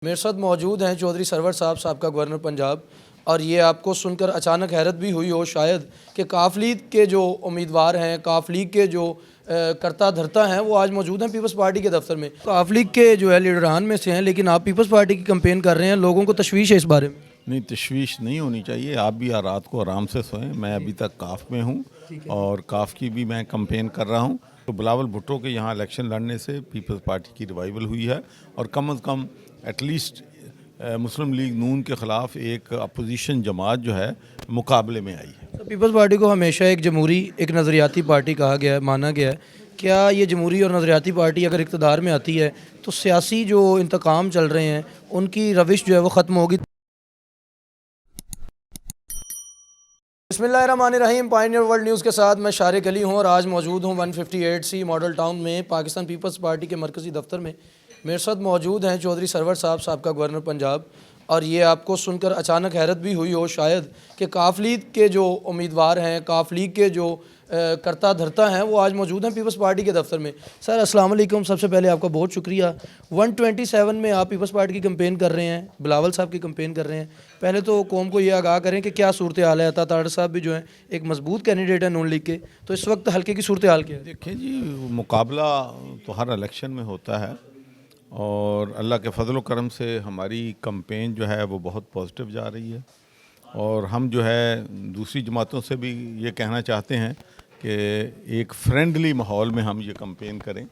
میرے ساتھ موجود ہیں چودھری سرور صاحب سابقہ گورنر پنجاب، اور یہ آپ کو سن کر اچانک حیرت بھی ہوئی ہو شاید کہ کاف لیگ کے جو امیدوار ہیں، کاف لیگ کے جو کرتا دھرتا ہیں، وہ آج موجود ہیں پیپلز پارٹی کے دفتر میں۔ کاف لیگ کے جو ہے لیڈران میں سے ہیں، لیکن آپ پیپلز پارٹی کی کمپین کر رہے ہیں، لوگوں کو تشویش ہے اس بارے میں؟ نہیں، تشویش نہیں ہونی چاہیے۔ آپ بھی رات کو آرام سے سوئیں۔ میں ابھی تک کاف میں ہوں اور کاف کی بھی میں کمپین کر رہا ہوں۔ تو بلاول بھٹو کے یہاں الیکشن لڑنے سے پیپلز پارٹی کی ریوائول ہوئی ہے، اور کم از کم ایٹ لیسٹ مسلم لیگ نون کے خلاف ایک اپوزیشن جماعت جو ہے مقابلے میں آئی ہے۔ پیپلز پارٹی کو ہمیشہ ایک جمہوری، ایک نظریاتی پارٹی کہا گیا ہے، مانا گیا ہے۔ کیا یہ جمہوری اور نظریاتی پارٹی اگر اقتدار میں آتی ہے تو سیاسی جو انتقام چل رہے ہیں ان کی روش جو ہے وہ ختم ہوگی؟ بسم اللہ الرحمن الرحیم، پائنیئر ورلڈ نیوز کے ساتھ میں شارق علی ہوں، اور آج موجود ہوں 158 سی ماڈل ٹاؤن میں پاکستان پیپلز پارٹی کے مرکزی دفتر میں۔ میرے ساتھ موجود ہیں چودھری سرور صاحب سابقہ گورنر پنجاب، اور یہ آپ کو سن کر اچانک حیرت بھی ہوئی ہو شاید کہ کاف لیگ کے جو امیدوار ہیں، کاف لیگ کے جو کرتا دھرتا ہیں، وہ آج موجود ہیں پیپلز پارٹی کے دفتر میں۔ سر السلام علیکم، سب سے پہلے آپ کا بہت شکریہ۔ 127 میں آپ پیپلز پارٹی کی کمپین کر رہے ہیں، بلاول صاحب کی کمپین کر رہے ہیں۔ پہلے تو قوم کو یہ آگاہ کریں کہ کیا صورتحال ہے؟ عطا تاڑ صاحب بھی جو ہیں ایک مضبوط کینڈیڈیٹ ہیں نون لیگ کے، تو اس وقت حلقے کی صورتحال کیا ہے؟ دیکھیں جی، مقابلہ تو ہر الیکشن میں ہوتا ہے، اور اللہ کے فضل و کرم سے ہماری کمپین جو ہے وہ بہت پازیٹیو جا رہی ہے، اور ہم جو ہے دوسری جماعتوں سے بھی یہ کہنا چاہتے ہیں کہ ایک فرینڈلی ماحول میں ہم یہ کمپین کریں۔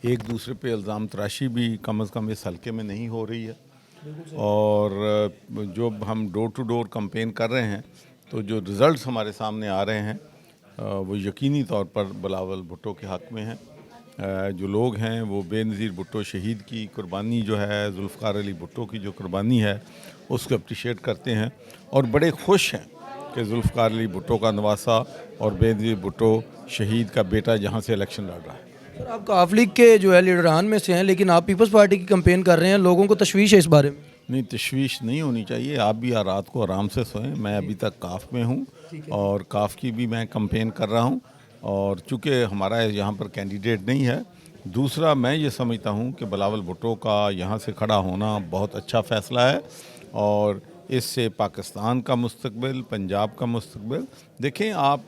ایک دوسرے پہ الزام تراشی بھی کم از کم اس حلقے میں نہیں ہو رہی ہے، اور جو ہم ڈور ٹو ڈور کمپین کر رہے ہیں تو جو رزلٹس ہمارے سامنے آ رہے ہیں وہ یقینی طور پر بلاول بھٹو کے حق میں ہیں۔ جو لوگ ہیں وہ بے نظیر بھٹو شہید کی قربانی جو ہے، ذوالفقار علی بھٹو کی جو قربانی ہے، اس کو اپریشیٹ کرتے ہیں، اور بڑے خوش ہیں کہ ذوالفقار علی بھٹو کا نواسا اور بے نظیر بھٹو شہید کا بیٹا جہاں سے الیکشن لڑ رہا ہے۔ سر آپ کاف لیگ کے جو ہے لیڈران میں سے ہیں، لیکن آپ پیپلز پارٹی کی کمپین کر رہے ہیں، لوگوں کو تشویش ہے اس بارے میں؟ نہیں، تشویش نہیں ہونی چاہیے۔ آپ بھی رات کو آرام سے سوئیں۔ میں ابھی تک کاف میں ہوں اور کاف کی بھی میں کمپین کر رہا ہوں، اور چونکہ ہمارا یہاں پر کینڈیڈیٹ نہیں ہے۔ دوسرا، میں یہ سمجھتا ہوں کہ بلاول بھٹو کا یہاں سے کھڑا ہونا بہت اچھا فیصلہ ہے، اور اس سے پاکستان کا مستقبل، پنجاب کا مستقبل دیکھیں آپ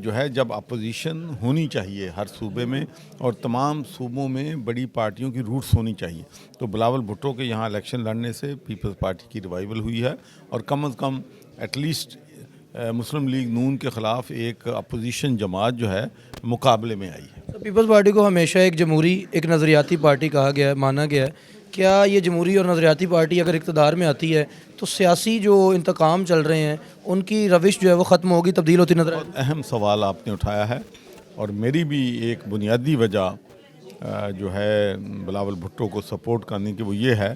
جو ہے، جب اپوزیشن ہونی چاہیے ہر صوبے میں، اور تمام صوبوں میں بڑی پارٹیوں کی روٹس ہونی چاہیے، تو بلاول بھٹو کے یہاں الیکشن لڑنے سے پیپلز پارٹی کی ریوائول ہوئی ہے، اور کم از کم ایٹ لیسٹ مسلم لیگ نون کے خلاف ایک اپوزیشن جماعت جو ہے مقابلے میں آئی ہے۔ پیپلز پارٹی کو ہمیشہ ایک جمہوری، ایک نظریاتی پارٹی کہا گیا ہے، مانا گیا ہے۔ کیا یہ جمہوری اور نظریاتی پارٹی اگر اقتدار میں آتی ہے تو سیاسی جو انتقام چل رہے ہیں ان کی روش جو ہے وہ ختم ہوگی، تبدیل ہوتی نظر آئے گی؟ بہت اہم سوال آپ نے اٹھایا ہے، اور میری بھی ایک بنیادی وجہ جو ہے بلاول بھٹو کو سپورٹ کرنے کی وہ یہ ہے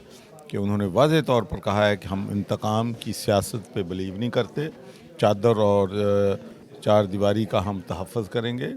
کہ انہوں نے واضح طور پر کہا ہے کہ ہم انتقام کی سیاست پہ بلیو نہیں کرتے، چادر اور چار دیواری کا ہم تحفظ کریں گے،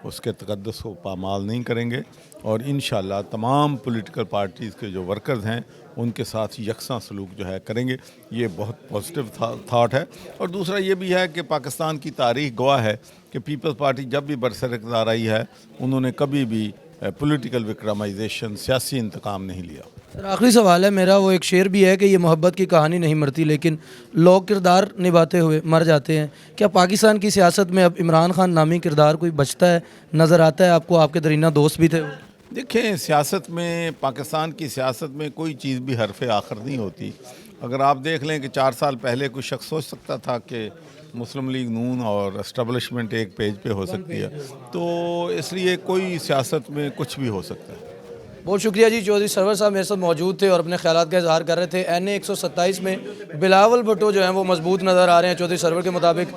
اس کے تقدس کو پامال نہیں کریں گے، اور انشاءاللہ تمام پولیٹیکل پارٹیز کے جو ورکرز ہیں ان کے ساتھ یکساں سلوک جو ہے کریں گے۔ یہ بہت پازیٹیو تھاٹ ہے، اور دوسرا یہ بھی ہے کہ پاکستان کی تاریخ گواہ ہے کہ پیپلز پارٹی جب بھی برسر اقتدار آئی ہے انہوں نے کبھی بھی پولیٹیکل وکٹمائزیشن، سیاسی انتقام نہیں لیا۔ سر آخری سوال ہے میرا، وہ ایک شعر بھی ہے کہ یہ محبت کی کہانی نہیں مرتی، لیکن لوگ کردار نبھاتے ہوئے مر جاتے ہیں۔ کیا پاکستان کی سیاست میں اب عمران خان نامی کردار کوئی بچتا ہے، نظر آتا ہے آپ کو؟ آپ کے درینہ دوست بھی تھے وہ۔ دیکھیں، سیاست میں، پاکستان کی سیاست میں کوئی چیز بھی حرف آخر نہیں ہوتی۔ اگر آپ دیکھ لیں کہ 4 سال پہلے کوئی شخص سوچ سکتا تھا کہ مسلم لیگ نون اور اسٹیبلشمنٹ ایک پیج پہ ہو سکتی ہے، تو اس لیے کوئی سیاست میں کچھ بھی ہو سکتا ہے۔ بہت شکریہ جی، چودھری سرور صاحب میرے ساتھ موجود تھے اور اپنے خیالات کا اظہار کر رہے تھے۔ NA 127 میں بلاول بھٹو جو ہیں وہ مضبوط نظر آ رہے ہیں چودھری سرور کے مطابق۔